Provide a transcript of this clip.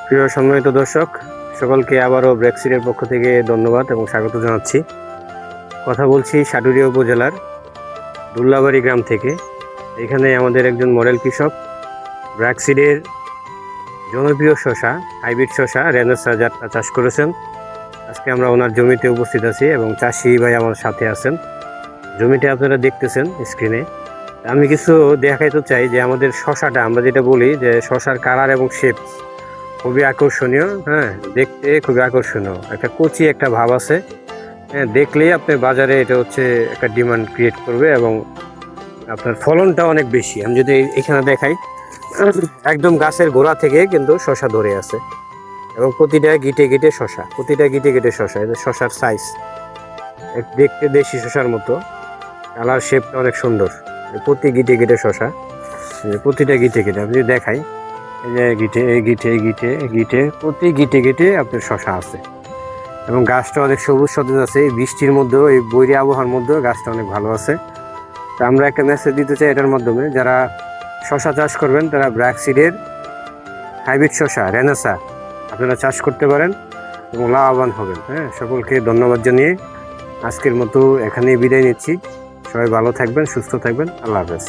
প্রিয় সম্মানিত দর্শক, সকলকে আবারও ব্রেক্সিটের পক্ষ থেকে ধন্যবাদ এবং স্বাগত জানাচ্ছি। কথা বলছি সাটুরিয়া উপজেলার দুল্লাবাড়ি গ্রাম থেকে। এখানে আমাদের একজন মডেল কৃষক ব্রেক্সিটের জনপ্রিয় শসা, হাইব্রিড শসা রেনেসা জাতটা চাষ করেছেন। আজকে আমরা ওনার জমিতে উপস্থিত আছি এবং চাষি ভাই আমার সাথে আছেন। জমিটা আপনারা দেখতেছেন স্ক্রিনে। আমি কিছু দেখাইতে চাই যে আমাদের শসাটা, আমরা যেটা বলি যে শসার কালার এবং শেপ খুবই আকর্ষণীয়। হ্যাঁ, দেখতে খুবই আকর্ষণীয়, একটা কচি একটা ভাব আছে। হ্যাঁ, দেখলেই আপনার বাজারে এটা হচ্ছে একটা ডিমান্ড ক্রিয়েট করবে এবং আপনার ফলনটা অনেক বেশি। আমি যদি এখানে দেখাই, একদম গাছের গোড়া থেকে কিন্তু শসা ধরে আছে এবং প্রতিটা গিটে গিটে শসা, প্রতিটা গিটে গিটে শসা। এটা শসার সাইজ দেখতে দেশি শসার মতো, কালার শেপটা অনেক সুন্দর। প্রতি গিটে গিটে শসা, প্রতিটা গিটে গিটে আমি যদি দেখাই, এই যে গিটে গিটে গিটে গিটে প্রতি গিটে গিটে আপনার শসা আছে এবং গাছটা অনেক সবুজ সতেজ আছে। এই বৃষ্টির মধ্যেও, এই বৈরী আবহাওয়ার মধ্যেও গাছটা অনেক ভালো আছে। তো আমরা একটা মেসেজ দিতে চাই এটার মাধ্যমে, যারা শসা চাষ করবেন তারা ব্রেক্সিটের হাইব্রিড শসা রেনেসা আপনারা চাষ করতে পারেন এবং লাভবান হবেন। হ্যাঁ, সকলকে ধন্যবাদ জানিয়ে আজকের মতো এখানেই বিদায় নিচ্ছি। সবাই ভালো থাকবেন, সুস্থ থাকবেন। আল্লাহ হাফেজ।